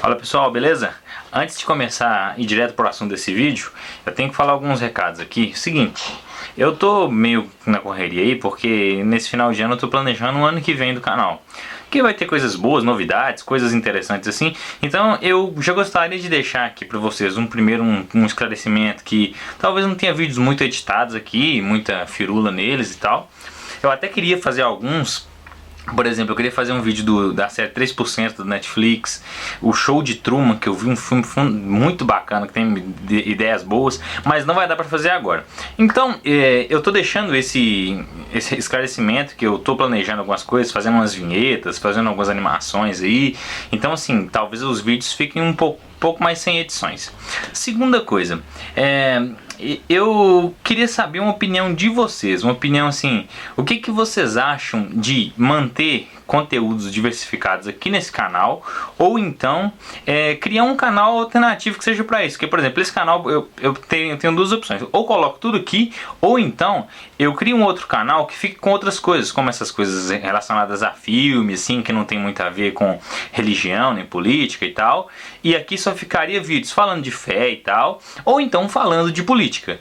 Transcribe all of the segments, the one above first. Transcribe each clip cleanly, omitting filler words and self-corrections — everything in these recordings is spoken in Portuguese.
Fala pessoal, beleza? Antes de começar a ir direto para o assunto desse vídeo, eu tenho que falar alguns recados aqui. Seguinte, eu tô meio na correria aí porque nesse final de ano eu tô planejando o ano que vem do canal, que vai ter coisas boas, novidades, coisas interessantes assim. Então eu já gostaria de deixar aqui para vocês um esclarecimento que talvez não tenha vídeos muito editados aqui, muita firula neles e tal. Eu até queria fazer alguns. Por exemplo, eu queria fazer um vídeo da série 3% do Netflix, o Show de Truman, que eu vi um filme muito bacana, que tem ideias boas, mas não vai dar pra fazer agora. Então, eu tô deixando esse esclarecimento, que eu tô planejando algumas coisas, fazendo umas vinhetas, fazendo algumas animações aí. Então, assim, talvez os vídeos fiquem um pouco mais sem edições. Segunda coisa, eu queria saber uma opinião de vocês, uma opinião assim, o que vocês acham de manter conteúdos diversificados aqui nesse canal, ou então criar um canal alternativo que seja para isso. Porque, por exemplo, esse canal eu tenho duas opções: ou coloco tudo aqui, ou então eu crio um outro canal que fique com outras coisas, como essas coisas relacionadas a filme, assim, que não tem muito a ver com religião nem política e tal, e aqui só ficaria vídeos falando de fé e tal, ou então falando de política,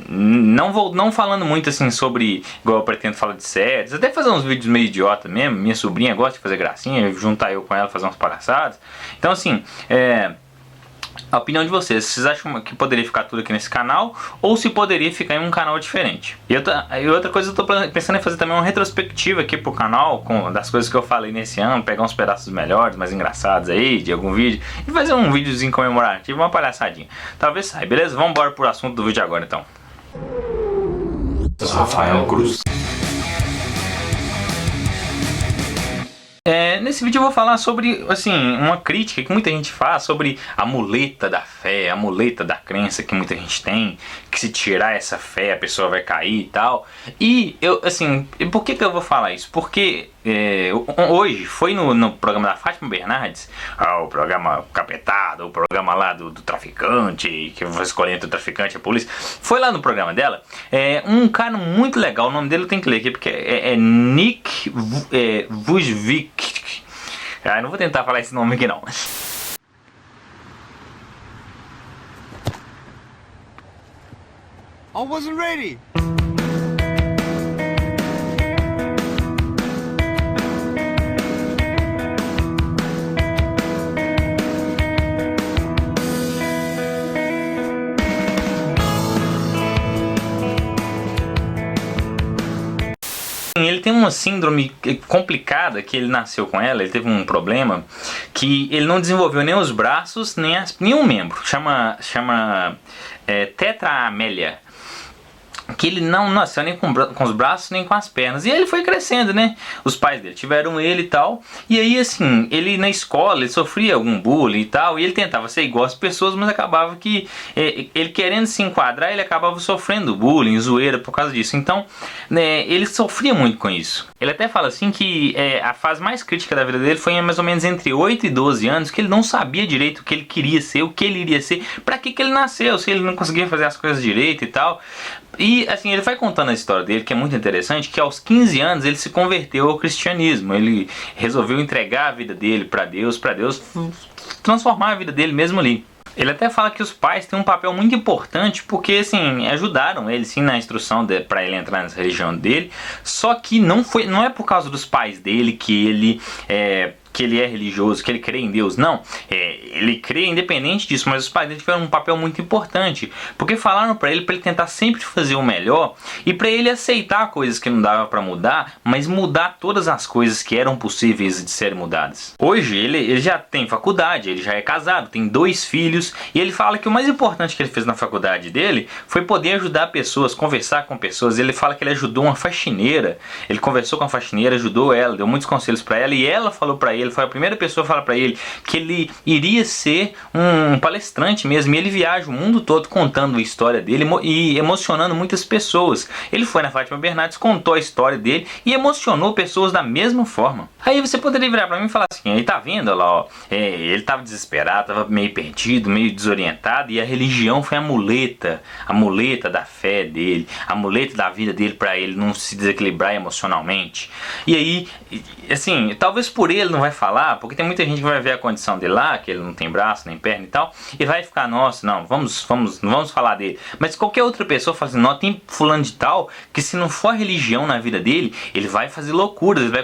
não falando muito assim sobre, igual eu pretendo falar de séries, até fazer uns vídeos meio idiota mesmo. Minha sobrinha gosta de fazer gracinha, juntar eu com ela, fazer umas palhaçadas. Então assim, a opinião de vocês acham que poderia ficar tudo aqui nesse canal, ou se poderia ficar em um canal diferente? E outra coisa, eu tô pensando em fazer também uma retrospectiva aqui pro canal, das coisas que eu falei nesse ano, pegar uns pedaços melhores, mais engraçados aí, de algum vídeo, e fazer um videozinho comemorativo, uma palhaçadinha. Talvez saia, beleza? Vamos embora pro assunto do vídeo agora então. Rafael Cruz. Nesse vídeo eu vou falar sobre, assim, uma crítica que muita gente faz sobre a muleta da fé, a muleta da crença que muita gente tem, que se tirar essa fé a pessoa vai cair e tal. E eu, assim, por que eu vou falar isso? Porque hoje foi no programa da Fátima Bernardes, o programa capetado, o programa lá do traficante, que eu vou escolher entre o traficante e a polícia. Foi lá no programa dela, um cara muito legal, o nome dele eu tenho que ler aqui porque é Nick Vujicic. Eu não vou tentar falar esse nome aqui não. I wasn't ready. Ele tem uma síndrome complicada, que ele nasceu com ela, ele teve um problema que ele não desenvolveu nem os braços, nem um membro, chama tetraamélia, que ele não nasceu nem com os braços nem com as pernas, e ele foi crescendo, né? Os pais dele tiveram ele e tal, e aí assim, ele na escola, ele sofria algum bullying e tal, e ele tentava ser igual às pessoas, mas acabava que ele querendo se enquadrar, ele acabava sofrendo bullying, zoeira por causa disso. Então, ele sofria muito com isso. Ele até fala assim que a fase mais crítica da vida dele foi mais ou menos entre 8 e 12 anos, que ele não sabia direito o que ele queria ser, o que ele iria ser, pra que ele nasceu, se ele não conseguia fazer as coisas direito e tal. E assim, ele vai contando a história dele, que é muito interessante, que aos 15 anos ele se converteu ao cristianismo. Ele resolveu entregar a vida dele para Deus transformar a vida dele mesmo ali. Ele até fala que os pais têm um papel muito importante, porque assim, ajudaram ele sim na instrução para ele entrar nessa religião dele. Só que não é por causa dos pais dele que ele é religioso, que ele crê em Deus. Não, ele crê independente disso, mas os pais dele tiveram um papel muito importante, porque falaram para ele tentar sempre fazer o melhor, e para ele aceitar coisas que não dava para mudar, mas mudar todas as coisas que eram possíveis de serem mudadas. Hoje ele já tem faculdade, ele já é casado, tem 2 filhos, e ele fala que o mais importante que ele fez na faculdade dele foi poder ajudar pessoas, conversar com pessoas. Ele fala que ele ajudou uma faxineira, ele conversou com a faxineira, ajudou ela, deu muitos conselhos para ela, e ela falou para ele, foi a primeira pessoa a falar para ele que ele iria ser um palestrante mesmo, e ele viaja o mundo todo contando a história dele e emocionando muitas pessoas. Ele foi na Fátima Bernardes, contou a história dele e emocionou pessoas da mesma forma. Aí você poderia virar pra mim e falar assim, aí tá vendo, olha lá, ó, ele tava desesperado, tava meio perdido, meio desorientado, e a religião foi a muleta da fé dele, a muleta da vida dele pra ele não se desequilibrar emocionalmente. E aí, assim, talvez por ele não vai falar, porque tem muita gente que vai ver a condição dele lá, que ele não tem braço, nem perna e tal, e vai ficar, nossa, não vamos falar dele. Mas qualquer outra pessoa fala assim, não, tem fulano de tal, que se não for religião na vida dele, ele vai fazer loucuras, ele vai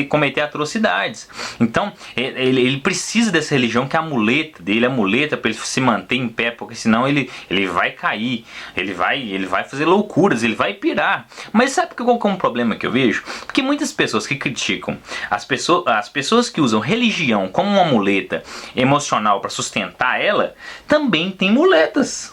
cometer atrocidades. Então, ele precisa dessa religião, que é a muleta dele, a muleta para ele se manter em pé, porque senão ele vai cair, ele vai fazer loucuras, ele vai pirar. Mas sabe qual que é um problema que eu vejo? Porque muitas pessoas que criticam as pessoas que usam religião como uma muleta emocional para sustentar ela, também tem muletas.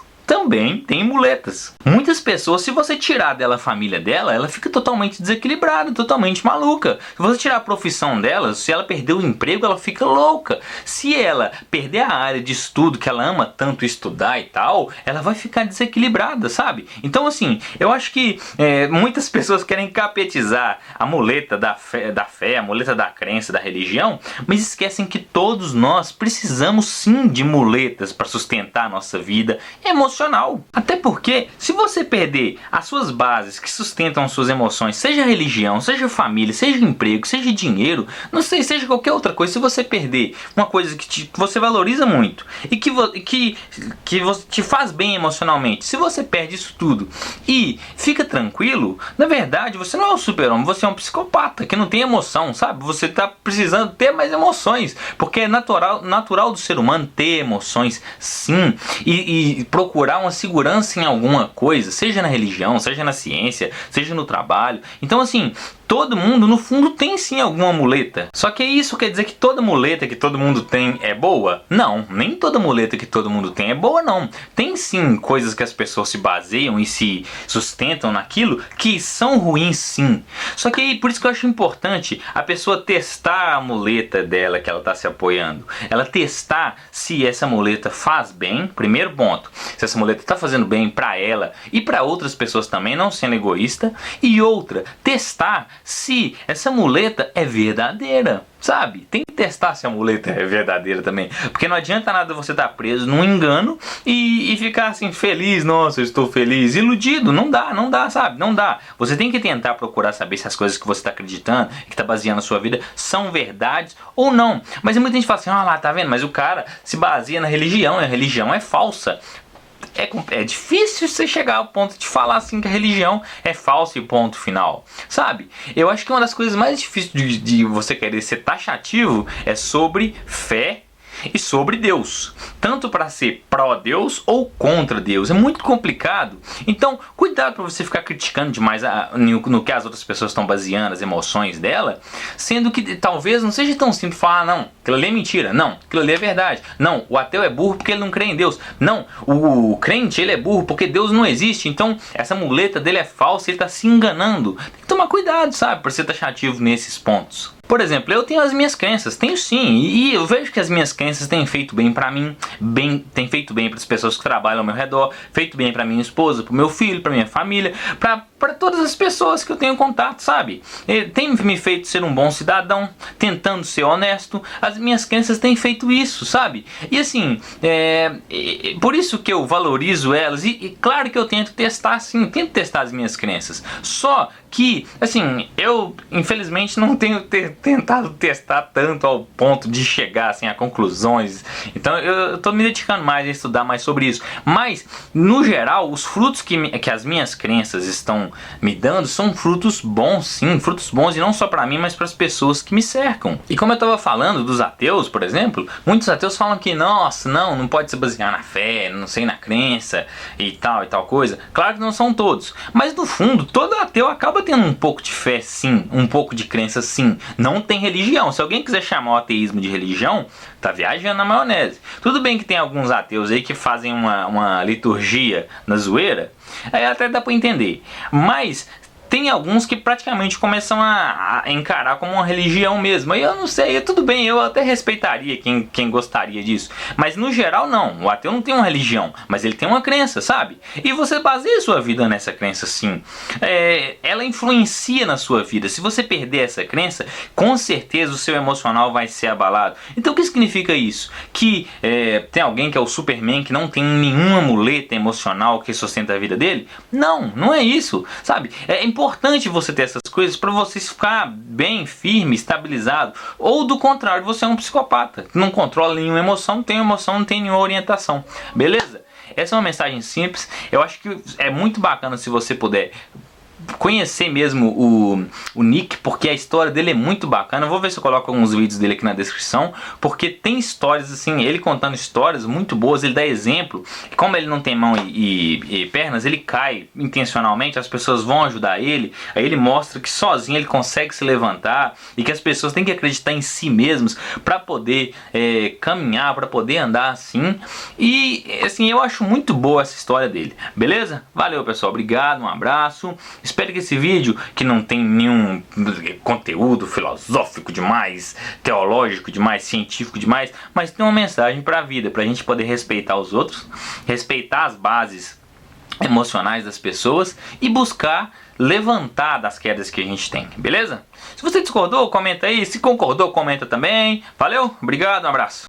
Muitas pessoas, se você tirar dela a família dela, ela fica totalmente desequilibrada, totalmente maluca. Se você tirar a profissão dela, se ela perder o emprego, ela fica louca. Se ela perder a área de estudo que ela ama tanto estudar e tal, ela vai ficar desequilibrada, sabe? Então, assim, eu acho que muitas pessoas querem capetizar a muleta da fé, a muleta da crença, da religião, mas esquecem que todos nós precisamos sim de muletas para sustentar a nossa vida emocional. Até porque, se você perder as suas bases que sustentam as suas emoções, seja religião, seja família, seja emprego, seja dinheiro, não sei, seja qualquer outra coisa, se você perder uma coisa que você valoriza muito e que te faz bem emocionalmente, se você perde isso tudo e fica tranquilo, na verdade você não é um super-homem, você é um psicopata que não tem emoção, sabe? Você está precisando ter mais emoções, porque é natural do ser humano ter emoções, sim, e procurar uma segurança em alguma coisa, seja na religião, seja na ciência, seja no trabalho. Então, assim, todo mundo no fundo tem sim alguma muleta. Só que isso quer dizer que toda muleta que todo mundo tem é boa? Não, nem toda muleta que todo mundo tem é boa, não. Tem sim coisas que as pessoas se baseiam e se sustentam naquilo que são ruins, sim. Só que aí, por isso que eu acho importante a pessoa testar a muleta dela que ela está se apoiando. Ela testar se essa muleta faz bem, primeiro ponto. Se essa muleta está fazendo bem para ela e para outras pessoas também, não sendo egoísta. E outra, testar se essa muleta é verdadeira, sabe? Tem que testar se a muleta é verdadeira também, porque não adianta nada você estar preso num engano e ficar assim feliz, nossa, eu estou feliz, iludido, não dá, sabe? Não dá. Você tem que tentar procurar saber se as coisas que você está acreditando, que está baseando a sua vida, são verdades ou não. Mas muita gente fala assim, lá, tá vendo? Mas o cara se baseia na religião e a religião é falsa. É difícil você chegar ao ponto de falar assim que a religião é falsa e ponto final, sabe? Eu acho que uma das coisas mais difíceis de você querer ser taxativo é sobre fé e sobre Deus, tanto para ser pró-Deus ou contra Deus. É muito complicado. Então, cuidado para você ficar criticando demais no que as outras pessoas estão baseando as emoções dela, sendo que talvez não seja tão simples falar, não, aquilo ali é mentira, não, aquilo ali é verdade, não, o ateu é burro porque ele não crê em Deus, não, o crente ele é burro porque Deus não existe, então essa muleta dele é falsa, ele está se enganando. Tem que tomar cuidado, sabe, para ser taxativo nesses pontos. Por exemplo, eu tenho as minhas crenças, tenho sim, e eu vejo que as minhas crenças têm feito bem pra mim, têm feito bem para as pessoas que trabalham ao meu redor, feito bem pra minha esposa, pro meu filho, pra minha família, para todas as pessoas que eu tenho contato, sabe? Tem me feito ser um bom cidadão, tentando ser honesto, as minhas crenças têm feito isso, sabe? E assim, por isso que eu valorizo elas, e claro que eu tento testar sim, tento testar as minhas crenças, só que, assim, eu infelizmente não tenho tentado testar tanto ao ponto de chegar assim, a conclusões. Então eu estou me dedicando mais a estudar mais sobre isso. Mas, no geral, os frutos que as minhas crenças estão me dando são frutos bons, sim, frutos bons, e não só para mim, mas para as pessoas que me cercam. E como eu estava falando dos ateus, por exemplo, muitos ateus falam que, nossa, não pode se basear na fé, não sei, na crença e tal coisa. Claro que não são todos, mas no fundo, todo ateu acaba tendo um pouco de fé, sim, um pouco de crença, sim. Não tem religião. Se alguém quiser chamar o ateísmo de religião, tá viajando na maionese. Tudo bem que tem alguns ateus aí que fazem uma liturgia na zoeira, aí até dá pra entender. Mas Tem alguns que praticamente começam a encarar como uma religião mesmo. E eu não sei, tudo bem, eu até respeitaria quem gostaria disso. Mas no geral não, o ateu não tem uma religião, mas ele tem uma crença, sabe? E você baseia sua vida nessa crença sim. Ela influencia na sua vida. Se você perder essa crença, com certeza o seu emocional vai ser abalado. Então o que significa isso? Que tem alguém que é o Superman que não tem nenhuma muleta emocional que sustenta a vida dele? Não, não é isso, sabe? É importante você ter essas coisas para você ficar bem, firme, estabilizado. Ou do contrário, você é um psicopata, que não controla nenhuma emoção, não tem emoção, não tem nenhuma orientação. Beleza? Essa é uma mensagem simples. Eu acho que é muito bacana se você puder conhecer mesmo o Nick, porque a história dele é muito bacana. Eu vou ver se eu coloco alguns vídeos dele aqui na descrição, porque tem histórias assim, ele contando histórias muito boas, ele dá exemplo, como ele não tem mão e pernas, ele cai intencionalmente, as pessoas vão ajudar ele, aí ele mostra que sozinho ele consegue se levantar, e que as pessoas têm que acreditar em si mesmos para poder caminhar, para poder andar assim. E assim, eu acho muito boa essa história dele, beleza? Valeu pessoal, obrigado, um abraço. Espero que esse vídeo, que não tem nenhum conteúdo filosófico demais, teológico demais, científico demais, mas tem uma mensagem para a vida, para a gente poder respeitar os outros, respeitar as bases emocionais das pessoas e buscar levantar das quedas que a gente tem, beleza? Se você discordou, comenta aí. Se concordou, comenta também. Valeu, obrigado, um abraço.